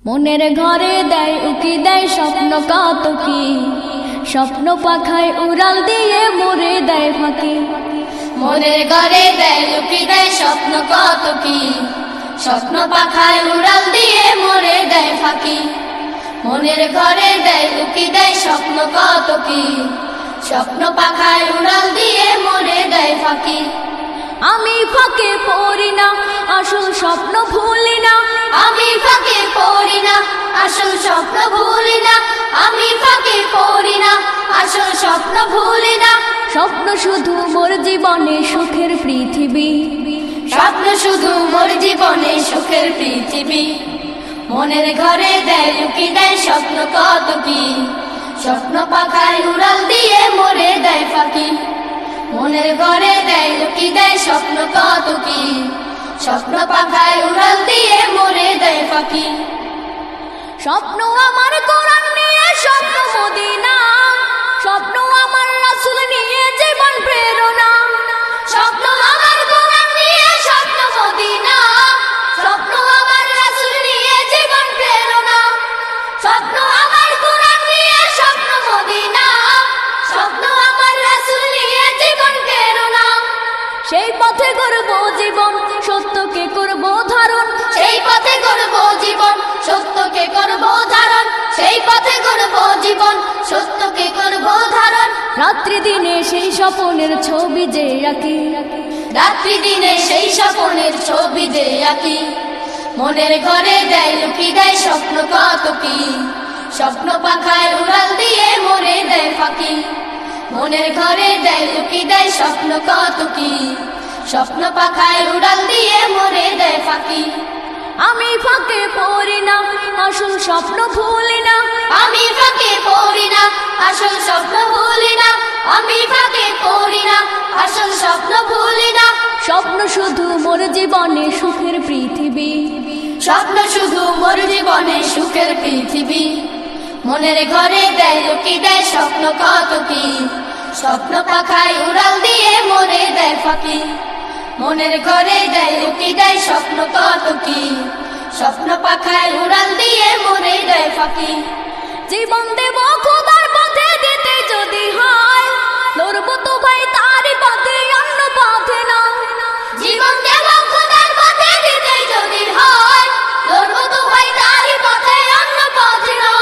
মনের ঘরে দেয় উকি দেয় স্বপ্ন কত কি, স্বপ্ন পাখায় উড়াল দিয়ে মরে দেয় ফাঁকি। মনের ঘরে দেয় উকি দেয় স্বপ্ন কত কি, স্বপ্ন পাখায় উড়াল দিয়ে মরে দেয় ফাঁকি। মনের ঘরে দেয় উকি দেয় স্বপ্ন কত কি, স্বপ্ন পাখায় উড়াল দিয়ে মরে দেয় ফাঁকি। আমি ফাঁকে পড়ি না, আসল স্বপ্ন ভুলি না। আমি ফাঁকে পড়ি না, আসল স্বপ্ন ভুলি না। আমি ফাঁকে পড়ি না, আসল স্বপ্ন ভুলি না। স্বপ্ন শুধু মোর জীবনে সুখের পৃথিবী, স্বপ্ন শুধু মোর জীবনে সুখের পৃথিবী। মনের ঘরে দেয় উকি দেয় স্বপ্ন কত কি, স্বপ্ন পাখায় উড়াল দিয়ে মরে দেয় ফাঁকি। মনের ঘরে দেয় উকি দেয় স্বপ্ন কত কি, স্বপ্ন পাখায় উড়াল দিয়ে মরে দেয় ফাঁকি। স্বপ্ন আমার কোরআন নিয়ে, স্বপ্ন মদিনা। স্বপ্ন আমার রাসূল নিয়ে, জীবন প্রেরণা। স্বপ্ন আমার কোরআন নিয়ে, স্বপ্ন মদিনা। স্বপ্ন আমার রাসূল নিয়ে, জীবন প্রেরণা। স্বপ্ন আমার কোরআন নিয়ে, স্বপ্ন মদিনা। স্বপ্ন আমার রাসূল নিয়ে, জীবন প্রেরণা। সেই পথে গড়ব জীবন, সত্যকে করব ধারণ। সেই পথে গড়ব জীবন, সত্যকে করব ধারণ। সেই পথে গড়ব জীবন, সত্যকে করব ধারণ। রাত্রি দিনে সেই স্বপ্নের ছবি যে আঁকি, রাত্রি দিনে সেই স্বপ্নের ছবি যে আঁকি। মনের ঘরে দেয় উকি দেয় স্বপ্ন কত কি, স্বপ্ন পাখায় উড়াল দিয়ে মরে দেয় ফাঁকি। মনের ঘরে দেয় উকি দেয় স্বপ্ন কত কি, স্বপ্ন পাখায় উড়াল দিয়ে মরে দেয় ফাঁকি। আমি ফাঁকে পড়ি না, আসল স্বপ্ন ভুলি না। আমি ফাঁকে পড়ি না, আসল স্বপ্ন ভুলি না। আমি ফাঁকে পড়ি না, আসল স্বপ্ন ভুলি না। স্বপ্ন শুধু মোর জীবনে সুখের পৃথিবী, স্বপ্ন শুধু মোর জীবনে সুখের পৃথিবী। মনের ঘরে দেয় উকি দেয় স্বপ্ন কত কি, স্বপ্ন পাখায় উড়াল দিয়ে মরে দেয় ফাঁকি। মনের ঘরে দেয় উকি দেয় স্বপ্ন কত কি, স্বপ্ন পাখায় উড়াল দিয়ে মরে দেয় ফাঁকি। জীবন দেব খোদার পথে দিতে যদি হয়, লড়ব তো ভাই তারই পথে, অন্য পথে না। জীবন দেব খোদার পথে দিতে যদি হয়, লড়ব তো ভাই তারই পথে, অন্য পথে না।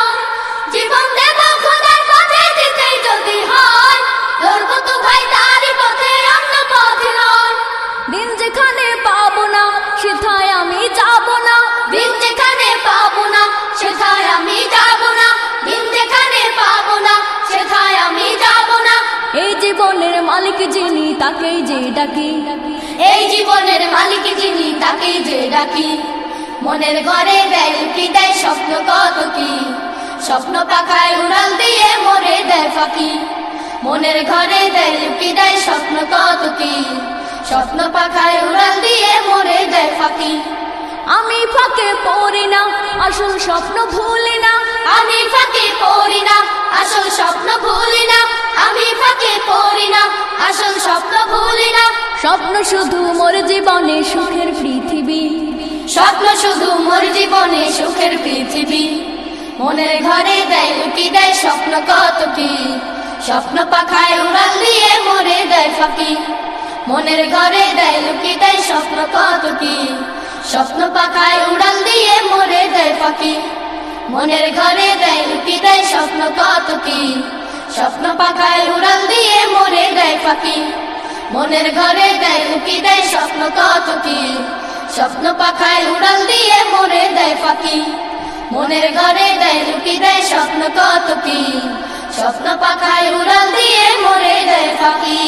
জীবন দেব খোদার পথে দিতে যদি হয়, লড়ব তো ভাই তারই পথে, অন্য পথে না। দিন যেখানে পাবো না, সেথায় আমি যাব না। দিন যেখানে পাবো না, সেথায় আমি যাব না। দিন যেখানে পাবো না, সেথায় আমি যাব না। এই জীবনের মালিক যিনি, তাকেই যে ডাকি। এই জীবনের মালিক যিনি, তাকেই যে ডাকি। মনের ঘরে দেয় উকি দেয় স্বপ্ন কত কি, স্বপ্ন পাখায় উড়াল দিয়ে মরে দেয় ফাঁকি। মনের ঘরে দেয় উকি দেয় স্বপ্ন কত কি, স্বপ্ন পাখায় উড়াল দিয়ে মরে দেয় ফাঁকি। আমি ফাঁকে পড়ি না, আসল স্বপ্ন ভুলি না। আমি ফাঁকে পড়ি না, আসল স্বপ্ন ভুলি না। আমি ফাঁকে পড়ি না, আসল স্বপ্ন ভুলি না। স্বপ্ন শুধু মোর জীবনে সুখের পৃথিবী, স্বপ্ন শুধু মোর জীবনে সুখের পৃথিবী। মনের ঘরে দেয় উকি দেয় স্বপ্ন কত কি, স্বপ্ন পাখায় উড়াল দিয়ে মরে দেয় ফাঁকি। মনের ঘরে দেয় উকি দেয় স্বপ্ন কত কি, স্বপ্ন পাখায় উড়াল দিয়ে মরে দেয় ফাঁকি। মনের ঘরে দেয় উকি দেয় স্বপ্ন কত কি, স্বপ্ন পাখায় উড়াল দিয়ে মরে দেয় ফাঁকি। মনের ঘরে দেয় উকি দেয় স্বপ্ন কত কি, স্বপ্ন পাখায় উড়াল দিয়ে মরে দেয় ফাঁকি। মনের ঘরে দেয় উকি দেয় স্বপ্ন কত কি, স্বপ্ন পাখায় উড়াল দিয়ে মরে দেয় ফাঁকি।